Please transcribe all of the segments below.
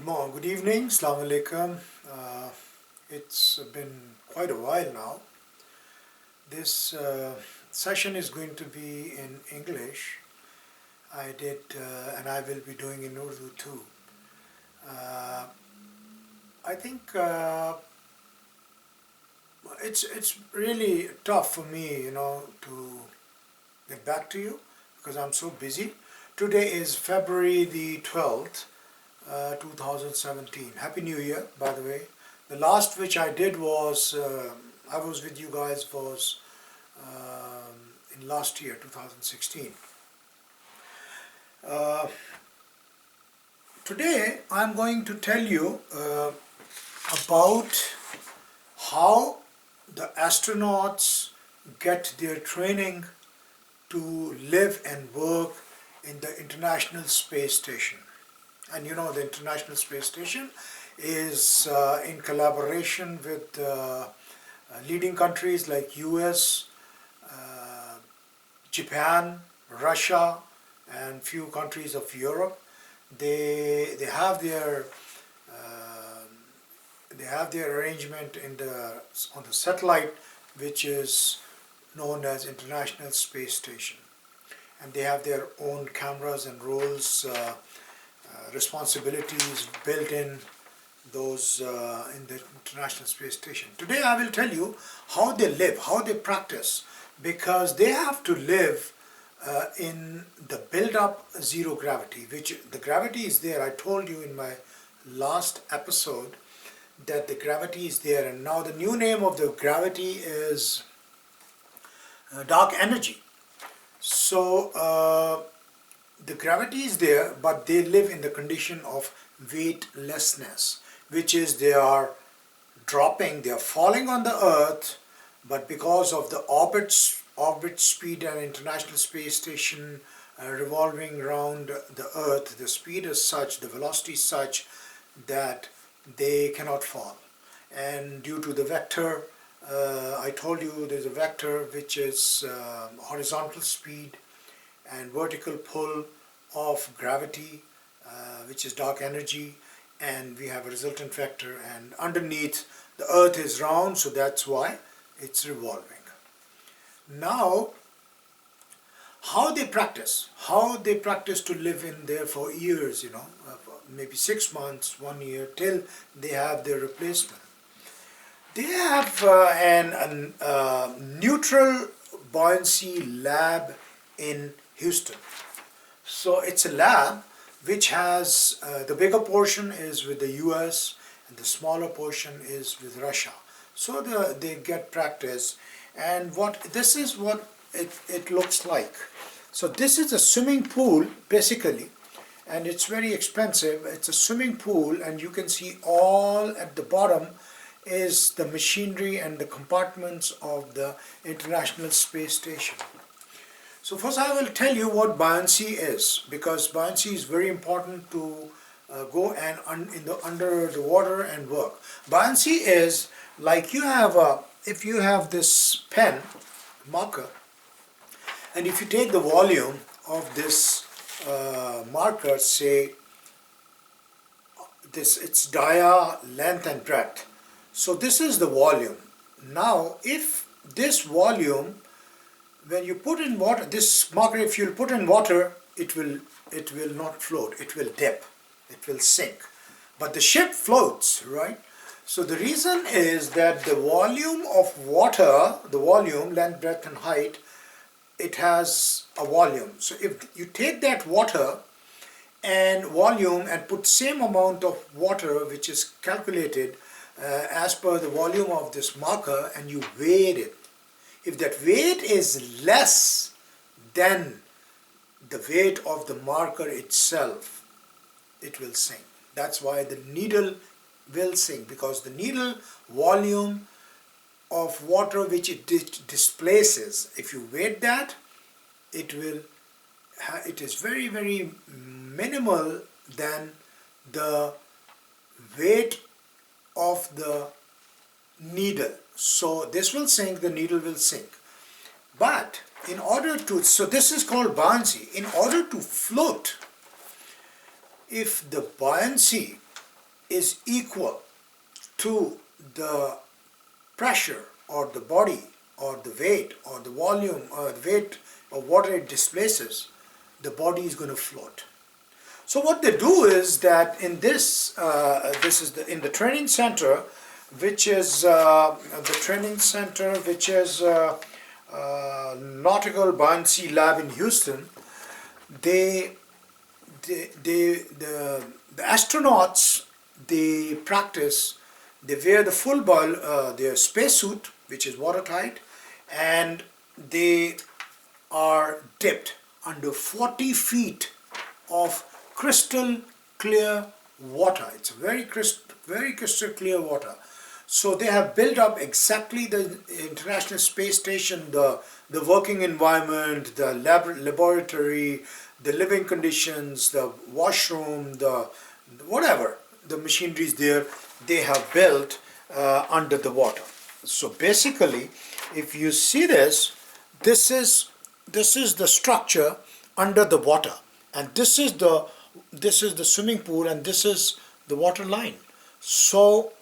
Good evening, Assalamu alaikum. It's been quite a while now. This session is going to be in English. And I will be doing in Urdu too. Uh, I think it's really tough for me, to get back to you because I'm so busy. Today is February the 12th. 2017. Happy New Year, by the way. The last which I did was, I was with you guys was in last year, 2016. Today I'm going to tell you about how the astronauts get their training to live and work in the International Space Station. And you know, the International Space Station is in collaboration with leading countries like US, Japan, Russia, and few countries of Europe. They have their arrangement on the satellite, which is known as International Space Station, and they have their own cameras and roles. Responsibilities built in those in the International Space Station. Today I will tell you how they live, how they practice, because they have to live in the build-up zero gravity, which the gravity is there. I told you in my last episode that the gravity is there, and now the new name of the gravity is dark energy. So the gravity is there, but they live in the condition of weightlessness, which is they are falling on the earth, but because of the orbit speed and International Space Station revolving around the earth, the speed is such, the velocity is such that they cannot fall. And due to the vector, I told you there's a vector which is horizontal speed and vertical pull of gravity, which is dark energy, and we have a resultant vector, and underneath the earth is round, so that's why it's revolving. Now, how they practice to live in there for years, maybe 6 months, 1 year, till they have their replacement. They have a neutral buoyancy lab in Houston. So it's a lab which has the bigger portion is with the US and the smaller portion is with Russia. So they get practice, and this is what it looks like. So this is a swimming pool basically, and it's very expensive. It's a swimming pool, and you can see all at the bottom is the machinery and the compartments of the International Space Station. So first I will tell you what buoyancy is, because buoyancy is very important to go and under the water and work. Buoyancy is like if you have this pen marker, and if you take the volume of this marker, say its dia, length and breadth. So this is the volume. Now if this volume, when you put in water, this marker, if you put in water, it will not float, it will dip, it will sink. But the ship floats, right? So the reason is that the volume of water, the volume, length, breadth and height, it has a volume. So if you take that water and volume and put same amount of water, which is calculated as per the volume of this marker, and you weigh it, if that weight is less than the weight of the marker itself, it will sink. That's why the needle will sink, because the needle volume of water which it displaces, if you weight that, it is very, very minimal than the weight of the needle. So this will sink, the needle will sink. But so this is called buoyancy. In order to float, if the buoyancy is equal to the pressure or the body or the weight or the volume or the weight of water it displaces, the body is going to float. So what they do is that in this in the training center, which is Nautical Buoyancy Lab in Houston. The astronauts, they practice. They wear the full their spacesuit, which is watertight, and they are dipped under 40 feet of crystal clear water. It's very crystal clear water. So they have built up exactly the International Space Station, the working environment, the laboratory, the living conditions, the washroom, the whatever, the machinery is there, they have built under the water. So basically, if you see this is the structure under the water, and this is the swimming pool, and this is the water line. So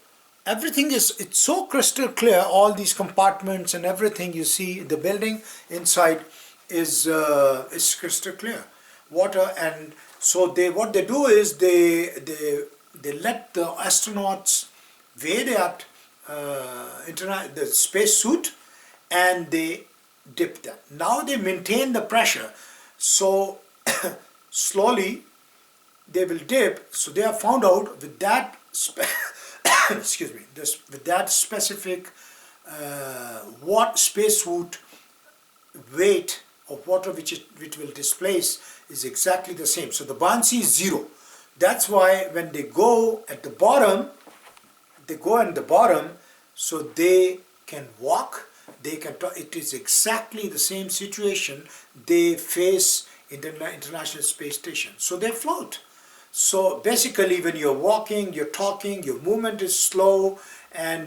everything it's so crystal clear, all these compartments and everything. You see the building inside is crystal clear water. And so what they do is they let the astronauts wear that the space suit, and they dip that. Now they maintain the pressure, so slowly they will dip. So they have found out with that excuse me, with that specific what spacesuit weight of water which will displace is exactly the same. So the buoyancy is 0. That's why when they go at the bottom, so they can walk, they can talk. It is exactly the same situation they face in the International Space Station. So they float. So basically, when you're walking, you're talking, your movement is slow, and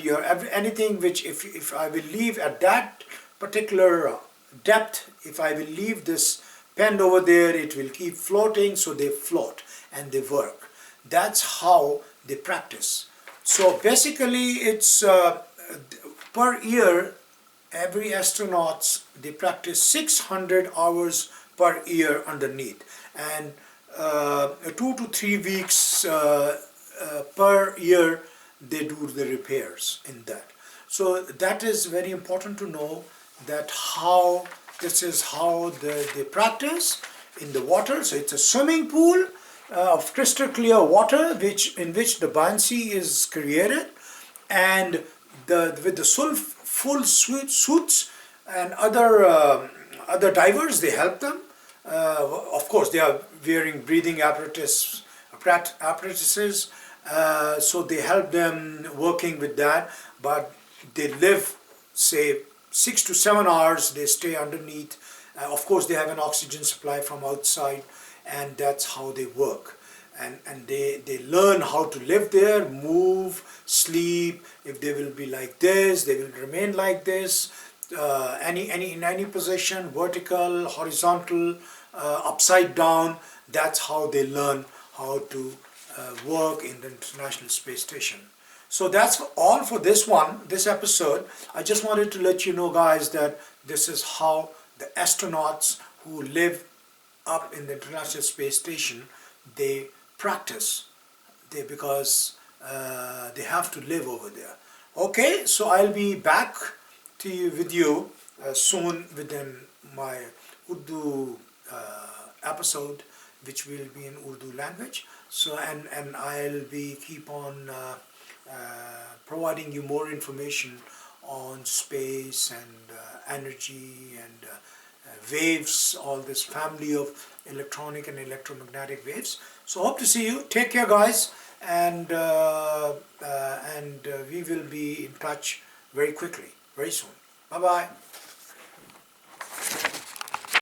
anything which if I will leave at that particular depth, if I will leave this pen over there, it will keep floating. So they float and they work. That's how they practice. So basically, it's per year, every astronauts, they practice 600 hours per year underneath, and 2 to 3 weeks per year they do the repairs in that. So that is very important to know, that this is how they practice in the water. So it's a swimming pool of crystal clear water in which the buoyancy is created, and with the full suits and other divers, they help them. Of course, they are wearing breathing apparatuses, so they help them working with that. But they live, say, 6 to 7 hours. They stay underneath. Of course, they have an oxygen supply from outside, and that's how they work. And they learn how to live there, move, sleep. If they will be like this, they will remain like this. In any position, vertical, horizontal, upside down. That's how they learn how to work in the International Space Station. So that's all for this episode. I just wanted to let you know, guys, that this is how the astronauts who live up in the International Space Station, they practice because they have to live over there. Okay, so I'll be back with you soon within my Urdu episode, which will be in Urdu language. So and I'll be keep on providing you more information on space and energy and waves, all this family of electronic and electromagnetic waves. So hope to see you. Take care, guys, and we will be in touch very quickly, very soon. Bye bye.